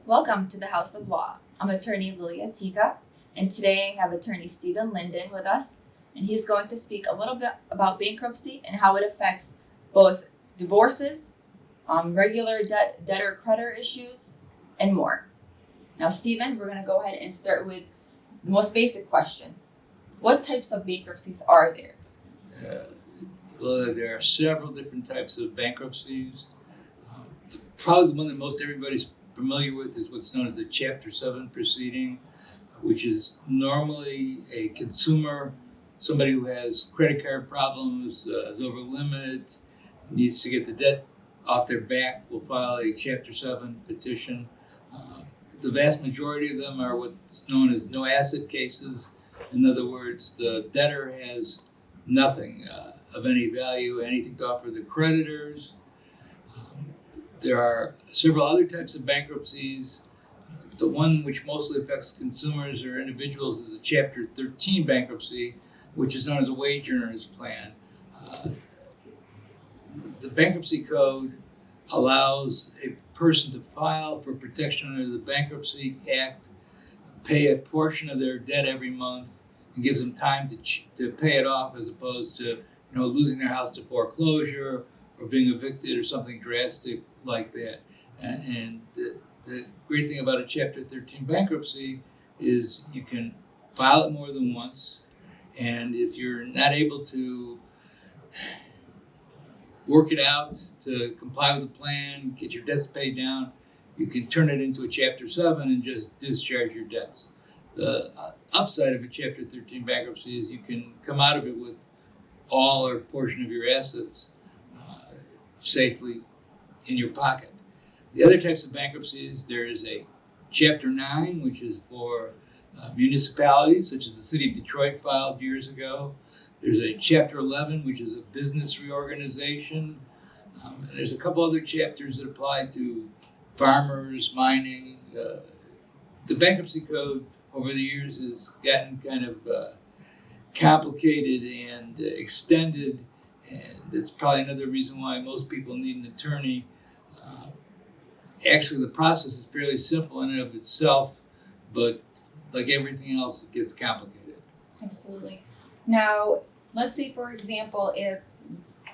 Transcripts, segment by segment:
Welcome to the House of Law. I'm attorney Lilia Tika, and today I have attorney Stephen Linden with us, and he's going to speak a little bit about bankruptcy and how it affects both divorces, regular debtor-creditor issues, and more. Now, Stephen, we're going to go ahead and start with the most basic question. What types of bankruptcies are there? There are several different types of bankruptcies. Probably the one that most everybody's familiar with is what's known as a Chapter 7 proceeding, which is normally a consumer, somebody who has credit card problems, is over limit, needs to get the debt off their back, will file a Chapter 7 petition. The vast majority of them are what's known as no asset cases. In other words, the debtor has nothing of any value, anything to offer the creditors. There are several other types of bankruptcies. The one which mostly affects consumers or individuals is a Chapter 13 bankruptcy, which is known as a wage earners plan. The bankruptcy code allows a person to file for protection under the Bankruptcy Act, pay a portion of their debt every month, and gives them time to pay it off, as opposed to losing their house to foreclosure or being evicted or something drastic like that. And the great thing about a Chapter 13 bankruptcy is you can file it more than once, and if you're not able to work it out to comply with the plan, get your debts paid down, you can turn it into a Chapter 7 and just discharge your debts. The upside of a Chapter 13 bankruptcy is you can come out of it with all or portion of your assets safely in your pocket. The other types of bankruptcies, there is a Chapter 9, which is for municipalities, such as the city of Detroit filed years ago. There's a Chapter 11, which is a business reorganization. And there's a couple other chapters that apply to farmers, mining. The bankruptcy code over the years has gotten kind of complicated and extended, and that's probably another reason why most people need an attorney. Actually, the process is fairly simple in and of itself, but like everything else, it gets complicated. Absolutely. Now, let's say, for example, if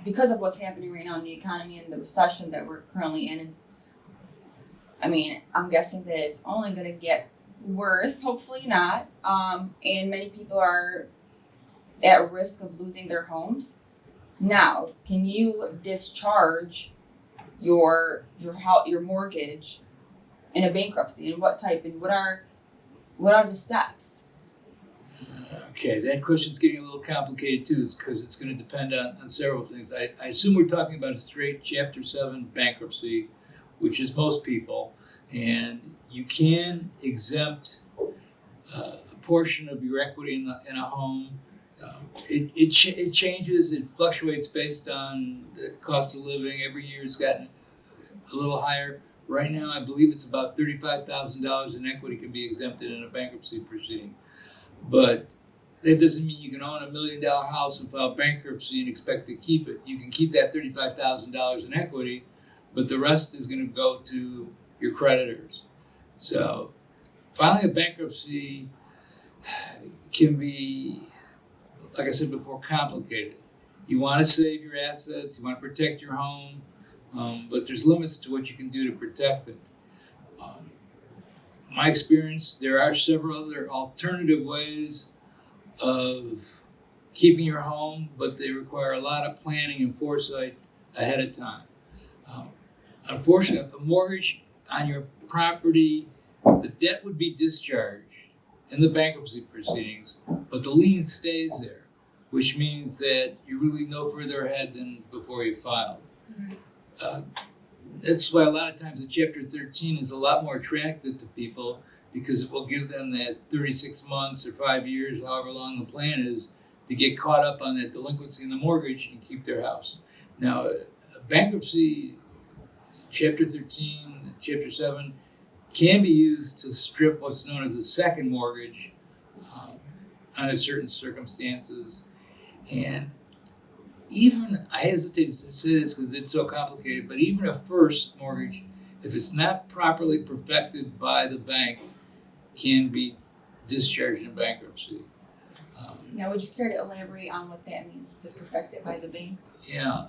because of what's happening right now in the economy and the recession that we're currently in, I'm guessing that it's only going to get worse, hopefully not, and many people are at risk of losing their homes. Now, can you discharge your mortgage in a bankruptcy, and what type, and what are the steps? Okay, that question's getting a little complicated too, because it's going to depend on several things. I assume we're talking about a straight Chapter 7 bankruptcy, which is most people, and you can exempt a portion of your equity in a home. It changes, it fluctuates based on the cost of living. Every year it's gotten a little higher. Right now, I believe it's about $35,000 in equity can be exempted in a bankruptcy proceeding. But that doesn't mean you can own $1 million house and file bankruptcy and expect to keep it. You can keep that $35,000 in equity, but the rest is going to go to your creditors. So filing a bankruptcy can be, like I said before, complicated. You want to save your assets, you want to protect your home, but there's limits to what you can do to protect it. My experience, there are several other alternative ways of keeping your home, but they require a lot of planning and foresight ahead of time. Unfortunately, a mortgage on your property, the debt would be discharged in the bankruptcy proceedings, but the lien stays there, which means that you're really no further ahead than before you filed. That's why a lot of times a Chapter 13 is a lot more attractive to people, because it will give them that 36 months or 5 years, however long the plan is, to get caught up on that delinquency in the mortgage and keep their house. Now, a bankruptcy, Chapter 13, Chapter 7, can be used to strip what's known as a second mortgage under certain circumstances. And even, I hesitate to say this because it's so complicated, but even a first mortgage if it's not properly perfected by the bank, can be discharged in bankruptcy. Now, would you care to elaborate on what that means to perfect it by the bank? Yeah,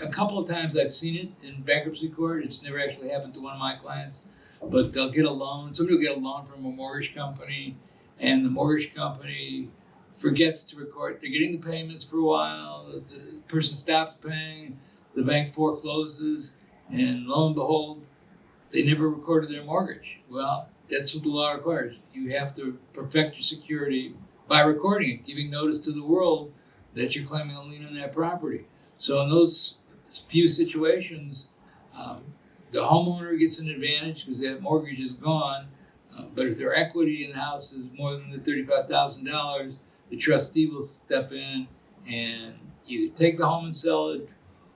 a couple of times I've seen it in bankruptcy court. It's never actually happened to one of my clients, but they'll get a loan. Somebody will get a loan from a mortgage company, and the mortgage company forgets to record. They're getting the payments for a while. The person stops paying. The bank forecloses, and lo and behold, they never recorded their mortgage. Well, that's what the law requires. You have to perfect your security by recording it, giving notice to the world that you're claiming a lien on that property. So in those few situations, the homeowner gets an advantage because that mortgage is gone. But if their equity in the house is more than the $35,000, the trustee will step in and either take the home and sell it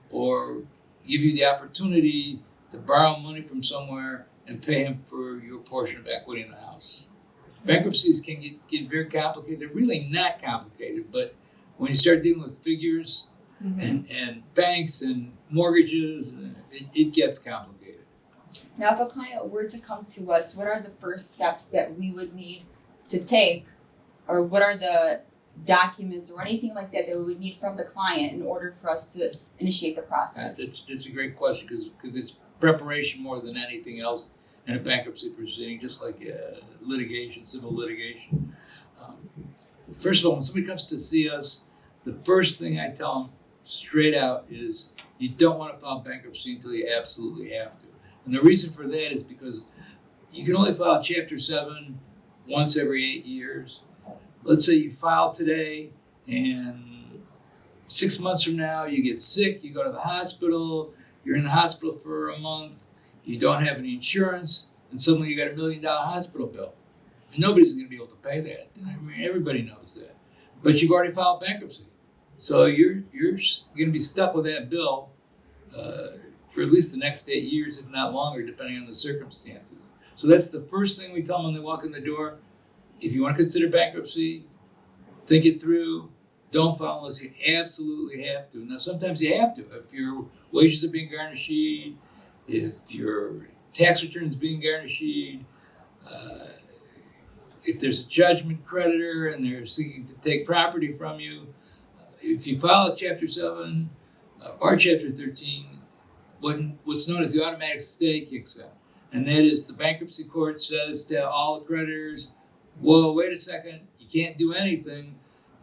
or give you the opportunity to borrow money from somewhere and pay him for your portion of equity in the house. Bankruptcies can get very complicated. They're really not complicated, but when you start dealing with figures and banks and mortgages, it gets complicated. Now, if a client were to come to us, what are the first steps that we would need to take, or what are the documents or anything like that that we would need from the client in order for us to initiate the process? That's a great question because it's preparation more than anything else in a bankruptcy proceeding, just like litigation, civil litigation. First of all, when somebody comes to see us, the first thing I tell them straight out is you don't want to file bankruptcy until you absolutely have to. And the reason for that is because you can only file Chapter 7 once every 8 years. Let's say you file today and 6 months from now you get sick, you go to the hospital, you're in the hospital for a month, you don't have any insurance, and suddenly you got $1 million hospital bill. And nobody's going to be able to pay that. I mean, everybody knows that. But you've already filed bankruptcy. So you're going to be stuck with that bill for at least the next 8 years, if not longer, depending on the circumstances. So that's the first thing we tell them when they walk in the door. If you want to consider bankruptcy, think it through. Don't file unless you absolutely have to. Now, sometimes you have to. If your wages are being garnished, if your tax return is being garnished, if there's a judgment creditor and they're seeking to take property from you, if you file a Chapter 7 or Chapter 13, what's known as the automatic stay kicks in. And that is the bankruptcy court says to all the creditors, whoa, wait a second, you can't do anything,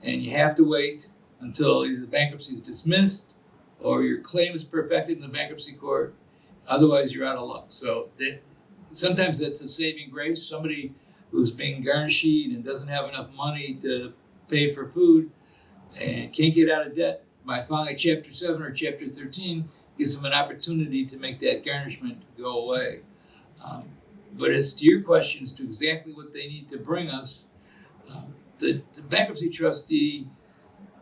and you have to wait until either the bankruptcy is dismissed or your claim is perfected in the bankruptcy court. Otherwise, you're out of luck. So sometimes that's a saving grace. Somebody who's being garnished and doesn't have enough money to pay for food and can't get out of debt, by filing a Chapter 7 or Chapter 13, gives them an opportunity to make that garnishment go away. But as to your question as to exactly what they need to bring us, the bankruptcy trustee,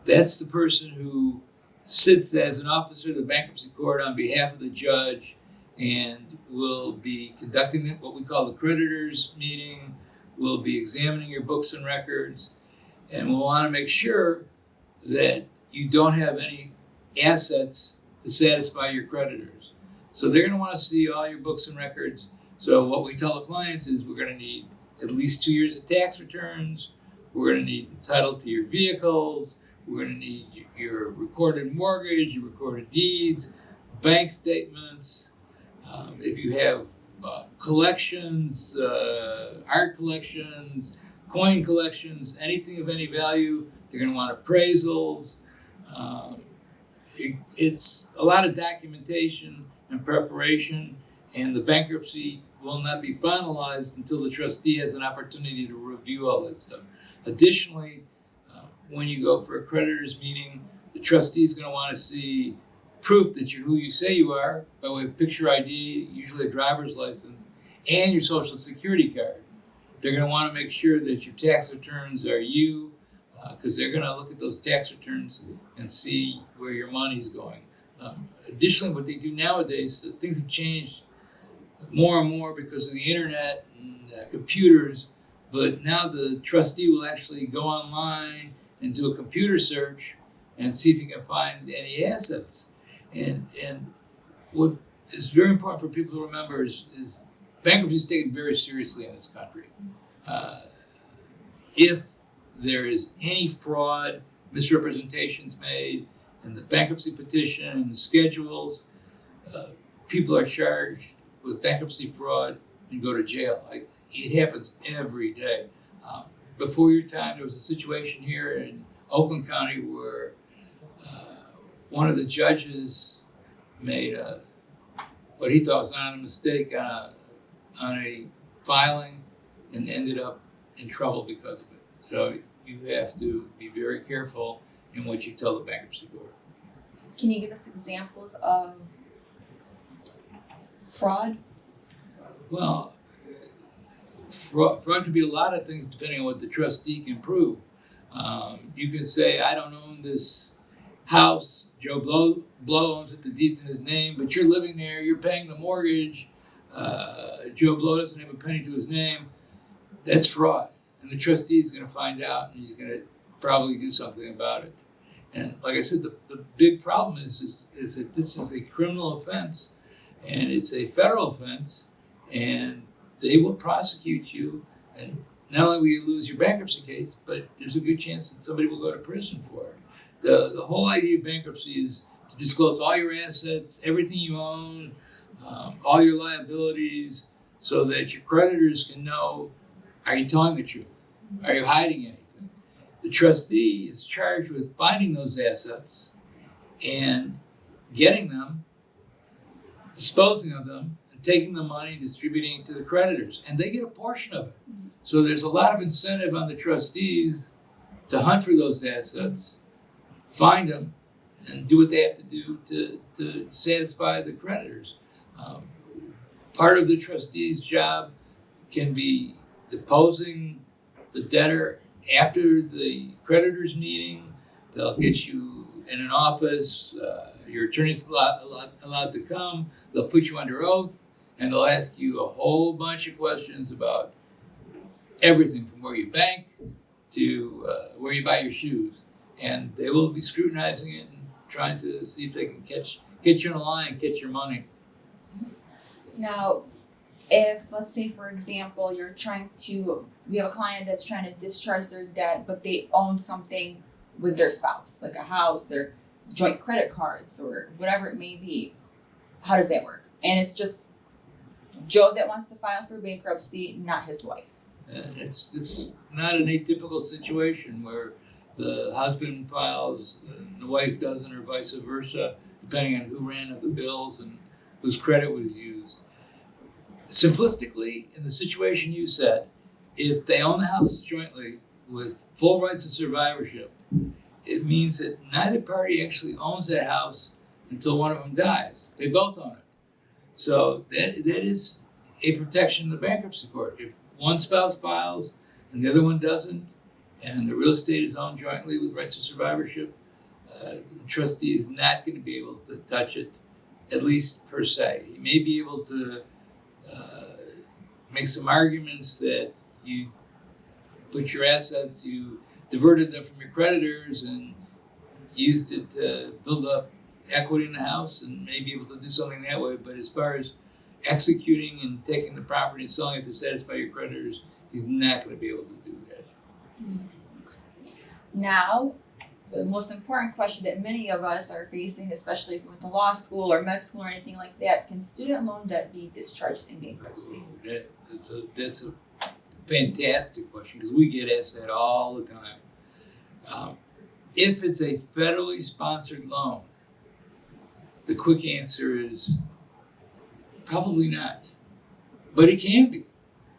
that's the person who sits as an officer of the bankruptcy court on behalf of the judge and will be conducting what we call the creditors meeting, will be examining your books and records, and we'll want to make sure that you don't have any assets to satisfy your creditors. So they're going to want to see all your books and records. So what we tell the clients is we're going to need at least 2 years of tax returns. We're going to need the title to your vehicles. We're going to need your recorded mortgage, your recorded deeds, bank statements. If you have collections, art collections, coin collections, anything of any value, they're going to want appraisals. It's a lot of documentation and preparation, and the bankruptcy will not be finalized until the trustee has an opportunity to review all that stuff. Additionally, when you go for a creditors meeting, the trustee is going to want to see proof that you're who you say you are by way of picture ID, usually a driver's license, and your social security card. They're going to want to make sure that your tax returns are you, because they're going to look at those tax returns and see where your money's going. Additionally, what they do nowadays, things have changed more and more because of the internet and computers, but now the trustee will actually go online and do a computer search and see if he can find any assets. And what is very important for people to remember is bankruptcy is taken very seriously in this country. If there is any fraud, misrepresentations made in the bankruptcy petition and the schedules, people are charged with bankruptcy fraud and go to jail. It happens every day. Before your time, there was a situation here in Oakland County where one of the judges made what he thought was not a mistake on a filing and ended up in trouble because of it. So you have to be very careful in what you tell the bankruptcy court. Can you give us examples of fraud? Well, fraud can be a lot of things depending on what the trustee can prove. You can say, I don't own this house, Joe Blow owns it, the deed's in his name, but you're living there, you're paying the mortgage, Joe Blow doesn't have a penny to his name. That's fraud. And the trustee is going to find out, and he's going to probably do something about it. And like I said, the big problem is that this is a criminal offense, and it's a federal offense, and they will prosecute you. And not only will you lose your bankruptcy case, but there's a good chance that somebody will go to prison for it. The whole idea of bankruptcy is to disclose all your assets, everything you own, all your liabilities, so that your creditors can know, are you telling the truth? Are you hiding anything? The trustee is charged with finding those assets and getting them, disposing of them, and taking the money and distributing it to the creditors. And they get a portion of it. So there's a lot of incentive on the trustees to hunt for those assets, find them, and do what they have to do to satisfy the creditors. Part of the trustee's job can be deposing the debtor after the creditors meeting. They'll get you in an office. Your attorney's allowed to come. They'll put you under oath, and they'll ask you a whole bunch of questions about everything from where you bank to where you buy your shoes. And they will be scrutinizing it and trying to see if they can get you in a line, get your money. Now, if, let's say, for example, we have a client that's trying to discharge their debt, but they own something with their spouse, like a house or joint credit cards or whatever it may be. How does that work? And it's just Joe that wants to file for bankruptcy, not his wife. It's not an atypical situation where the husband files and the wife doesn't, or vice versa, depending on who ran up the bills and whose credit was used. Simplistically, in the situation you said, if they own the house jointly with full rights of survivorship, it means that neither party actually owns that house until one of them dies. They both own it. So that is a protection in the bankruptcy court. If one spouse files and the other one doesn't, and the real estate is owned jointly with rights of survivorship, the trustee is not going to be able to touch it, at least per se. He may be able to make some arguments that you put your assets, you diverted them from your creditors and used it to build up equity in the house, and may be able to do something that way. But as far as executing and taking the property and selling it to satisfy your creditors, he's not going to be able to do that. Now, the most important question that many of us are facing, especially if we went to law school or med school or anything like that, can student loan debt be discharged in bankruptcy? That's a fantastic question, because we get asked that all the time. If it's a federally sponsored loan, the quick answer is probably not. But it can be.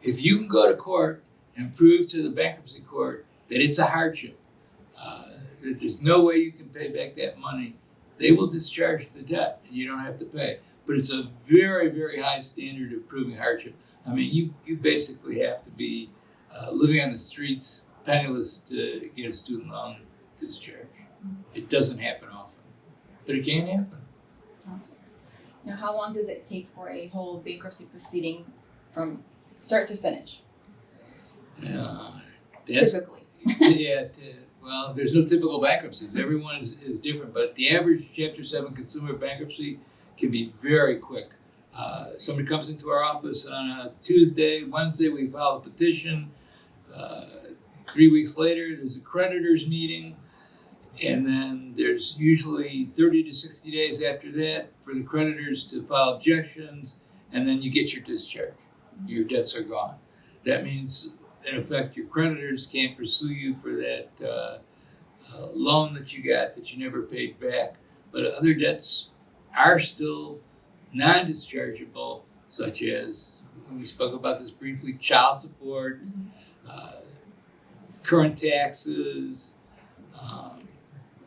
If you can go to court and prove to the bankruptcy court that it's a hardship, that there's no way you can pay back that money, they will discharge the debt and you don't have to pay. But it's a very, very high standard of proving hardship. I mean, you basically have to be living on the streets, penniless, to get a student loan discharge. It doesn't happen often, but it can happen. Awesome. Now, how long does it take for a whole bankruptcy proceeding from start to finish? Typically. Well, there's no typical bankruptcies. Everyone is different, but the average Chapter 7 consumer bankruptcy can be very quick. Somebody comes into our office on a Tuesday, Wednesday, we file a petition. 3 weeks later, there's a creditors meeting. And then there's usually 30 to 60 days after that for the creditors to file objections. And then you get your discharge. Your debts are gone. That means, in effect, your creditors can't pursue you for that loan that you got that you never paid back. But other debts are still non-dischargeable, such as, we spoke about this briefly, child support, current taxes.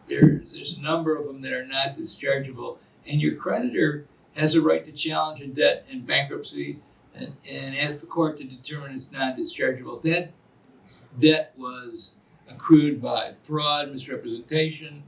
There's a number of them that are not dischargeable. And your creditor has a right to challenge a debt in bankruptcy and ask the court to determine it's non-dischargeable. That debt was accrued by fraud, misrepresentation,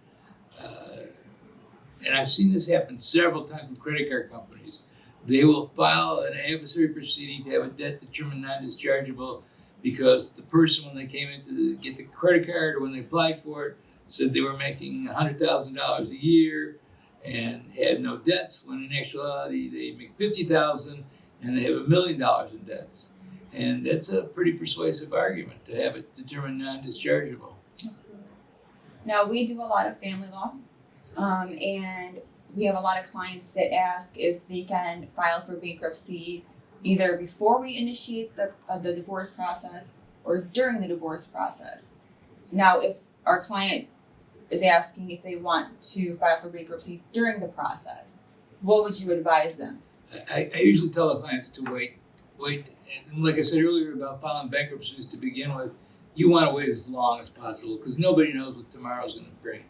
and I've seen this happen several times with credit card companies. They will file an adversary proceeding to have a debt determined non-dischargeable because the person, when they came in to get the credit card or when they applied for it, said they were making $100,000 a year and had no debts, when in actuality they make $50,000 and they have $1 million in debts. And that's a pretty persuasive argument to have it determined non-dischargeable. Absolutely. Now, we do a lot of family law, and we have a lot of clients that ask if they can file for bankruptcy either before we initiate the divorce process or during the divorce process. Now, if our client is asking if they want to file for bankruptcy during the process, what would you advise them? I usually tell the clients to wait. And like I said earlier about filing bankruptcies to begin with, you want to wait as long as possible because nobody knows what tomorrow's going to bring.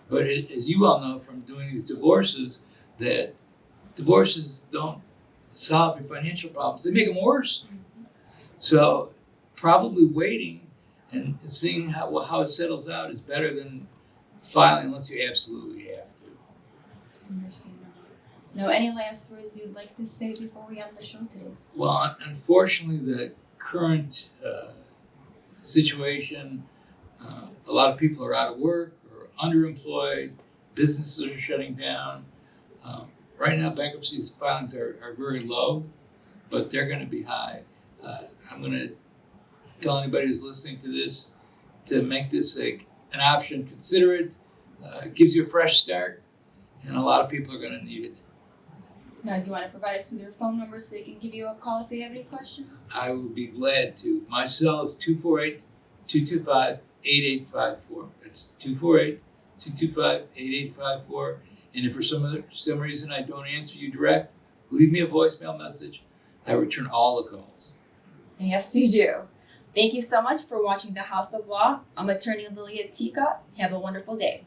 But as you all know from doing these divorces, that divorces don't solve your financial problems. They make them worse. So probably waiting and seeing how it settles out is better than filing unless you absolutely have to. Understandable. Now, any last words you'd like to say before we end the show today? Well, unfortunately, the current situation, a lot of people are out of work or underemployed, businesses are shutting down. Right now, bankruptcy filings are very low, but they're going to be high. I'm going to tell anybody who's listening to this to make this an option. Consider it. It gives you a fresh start, and a lot of people are going to need it. Now, do you want to provide us with your phone number so they can give you a call if they have any questions? I would be glad to. My cell is 248-225-8854. That's 248-225-8854. And if for some reason I don't answer you direct, leave me a voicemail message. I return all the calls. Yes, you do. Thank you so much for watching The House of Law. I'm attorney Lilia Tika. Have a wonderful day.